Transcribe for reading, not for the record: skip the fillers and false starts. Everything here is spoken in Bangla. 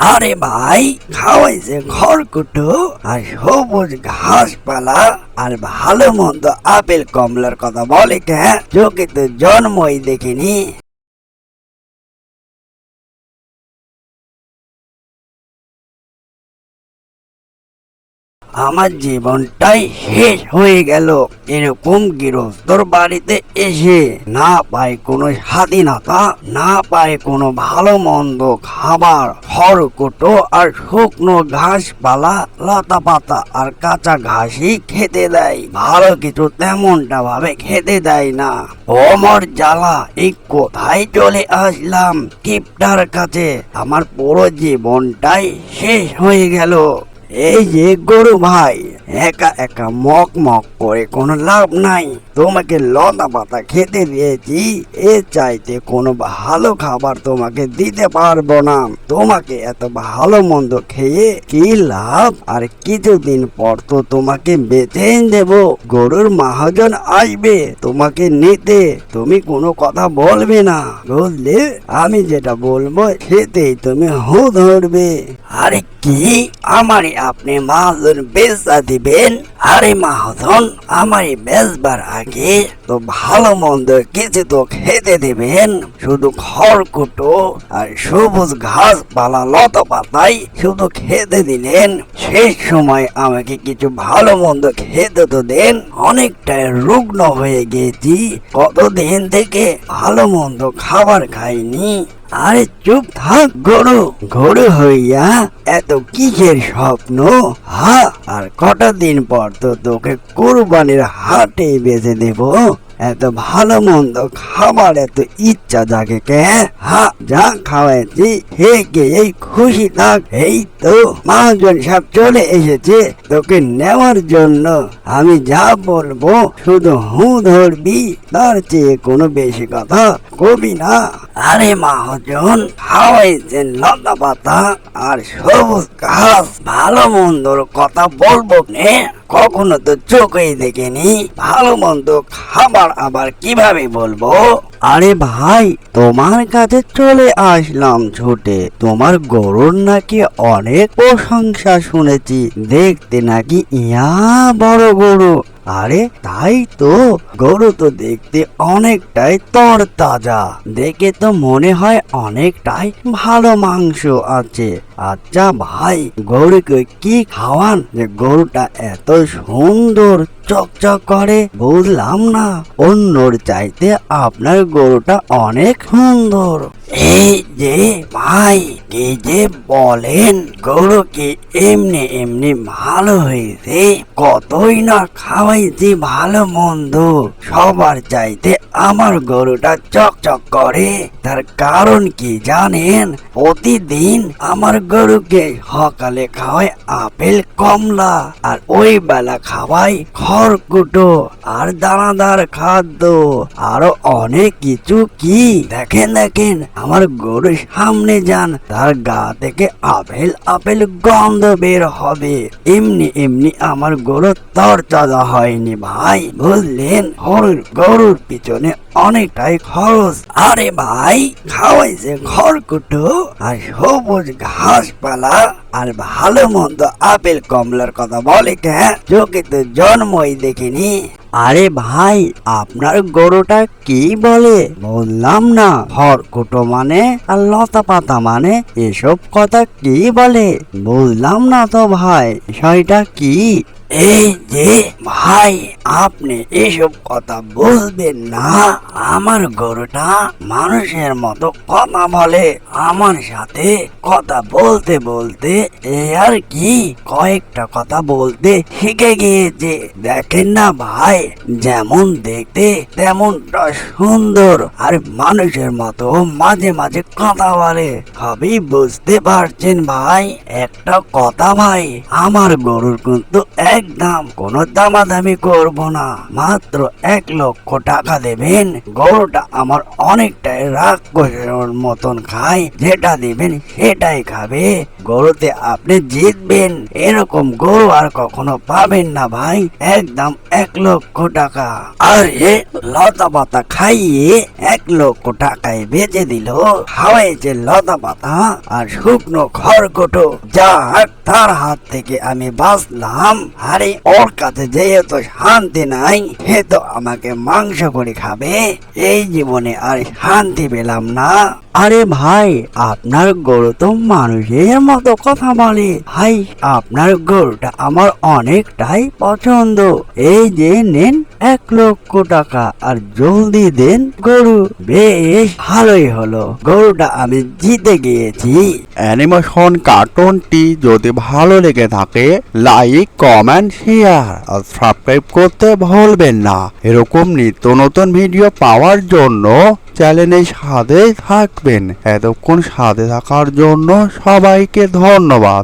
আরে ভাই, খাওয়াইছে খড়কুটো আর সবুজ ঘাসপালা আর ভালো মন্দ আপেল কমলার কথা বলে কে? চোখে তো জন্মই দেখিনি। আমার জীবনটাই শেষ হয়ে গেল এরকম গৃহস্থর বাড়িতে এসে। না পাই কোনো স্বাধীনতা, না পাই কোনো ভালো মন্দ খাবার। খড়কুটো আর শুকনো ঘাসপালা, লতা পাতা আর কাঁচা ঘাসই খেতে দেয়, ভালো কিছু তেমনটা ভাবে খেতে দেয় না। ওমর জ্বালা, এই কোথায় চলে আসলাম কিপটার কাছে। আমার পুরো জীবনটাই শেষ হয়ে গেল। এই যে গরু ভাই, একা একা মক মক করে কোনো লাভ নাই। তোমাকে লতা পাতা খেতে দিয়েছি, এ চাইতে কোনো ভালো খাবার তোমাকে দিতে পারবো না। তোমাকে এত ভালো মন্দ খেয়ে কি লাভ? আর কিছুদিন পর তো তোমাকে বেচে দেব। গরুর মহাজন আসবে তোমাকে নিতে, তুমি কোনো কথা বলবে না, বুঝলে? আমি যেটা বলবো সেটাই তুমি হু ধরবে। আরে কি, আমারই আপনি মহাজন বেচা দিবেন? আরে মহাজন, আমারই বেচবার আগে তো ভালো মন্দ কিছু তো খেতে দেবেন। শুধু খড়কুটো আর সবুজ ঘাসপালা লতা পাতাই শুধু খেতে দিলেন। শেষ সময় আমাকে কিছু ভালো মন্দ খেতে তো দেন। অনেকটাই রুগ্ন হয়ে গেছি, কতদিন থেকে ভালো মন্দ খাবার খাইনি। আরে চুপ থাক গরু, গরু হইয়া এত কিসের স্বপ্ন? আর কটা দিন পর তো তোকে কুরবানির হাটে বেঁচে দেব। এত ভালো মন্দ খাবার এত ইচ্ছা জাগে কে? যা খাওয়াইছি হে কে এই খুশি থাক। এই তো মহাজন সাহেব চলে এসেছে তোকে নেওয়ার জন্য। আমি যা বলবো শুধু হু ধরবি, তার চেয়ে কোনো বেশি কথা কবি না। আরে মহাজন, খাওয়াইছেন লতা পাতা আর সবুজ ঘাস, ভালো মন্দর কথা বলবো নে? কখনো তো চোখেই দেখিনি। ভালো মন্দ খাবার আবার কিভাবে বলবো? আরে ভাই, তোমার কাছে চলে আসলাম ছুটে। তোমার গরুর নাকি অনেক প্রশংসা শুনেছি, দেখতে নাকি ইয়া বড় গরু। আরে তাই তো, গরু তো দেখতে অনেকটাই তরতাজা, দেখে তো মনে হয় অনেকটাই ভালো মাংস আছে। আচ্ছা ভাই, গরুকে কি খাওয়ান যে গরুটা এত সুন্দর চকচক করে? বুঝলাম না, অন্যর চাইতে আপনার গরুটা অনেক সুন্দর। এই যে ভাই, কি যে বলেন, গরু কি এমনি এমনি ভালো হয়েছে? কতই না খাওয়াইছি ভালো মন্দ, সবার চাইতে আমার গরুটা চকচক করে। তার কারণ কি জানেন? প্রতিদিন আমার গরুকে সকালে খাওয়াই আপেল কমলা, আর ওই বেলা খাওয়াই খড়কুটো আর দানাদার খাদ্য, আরো অনেক কিছু। কি দেখেন দেখেন, আমার গরুর সামনে যান, তার গা থেকে আপেল আপেল গন্ধ বের হবে। এমনি এমনি আমার গরু তরতাজা হয়নি ভাই, বুঝলেন? গরুর পিছনে অনেকটাই খরচ। আরে ভাই, খাওয়াইছে খড়কুটো আর সবুজ ঘাসপালা আর ভালো মন্দ আপেল কমলার কথা বলে কে? চোখে তো জন্মই দেখিনি। আরে ভাই, আপনার গরুটা কি বলে বললাম না? খড়কুটো মানে আর লতা পাতা মানে এসব কথা কি বলে? বুঝলাম না তো ভাই, বিষয়টা কি? এই যে ভাই, আপনি এসব কথা বুঝবেন না। আমার গরুটা মানুষের মতো কথা বলে। আমার সাথে কথা বলতে বলতে আর কি কয়েকটা কথা বলতে শিখে গিয়েছে। দেখেন না ভাই, যেমন দেখতে তেমনটা সুন্দর, আর মানুষের মতো মাঝে মাঝে কথা বলে। সবই বুঝতে পারছেন ভাই? একটা কথা ভাই, আমার গরুর কিন্তু একদম কোনো দামাদামি করব না, মাত্র 1,00,000 টাকা দেবেন। গরুটা আমার অনেকটাই রাক্ষসের মতন খায়, যেটা দিবেন সেটাই খাবে। গরুতে আপনি জিতবেন, এরকম গরু আর কখনো পাবেন না ভাই। একদম 1,00,000 টাকা। আরে লতা পাতা খাইয়ে 1,00,000 টাকায় বেচে দিল। খাওয়াইছে লতা পাতা আর শুকনো খড়কুটো, যা তার হাত থেকে আমি বাঁচলাম। আরে ওর কাছে যেহেতু শান্তি নাই, সে তো আমাকে মাংস করে খাবে। এই জীবনে আর শান্তি পেলাম না। আরে ভাই, আপনার গরু তো মানুষের মতো কথা বলে। ভাই, আপনার গরুটা আমার অনেকটাই পছন্দ। এই যে নেন 1,00,000 টাকা, আর জলদি দেন গরু। বেশ ভালোই হলো, গরুটা আমি জিতে গিয়েছি। অ্যানিমেশন কার্টুনটি যদি ভালো লেগে থাকে, লাইক, কমেন্ট, শেয়ার আর সাবস্ক্রাইব করতে ভুলবেন না। এরকম নিত্য নতুন ভিডিও পাওয়ার জন্য চ্যানেলের সাথে থাকবেন। এতক্ষণ সাথে থাকার জন্য সবাইকে ধন্যবাদ।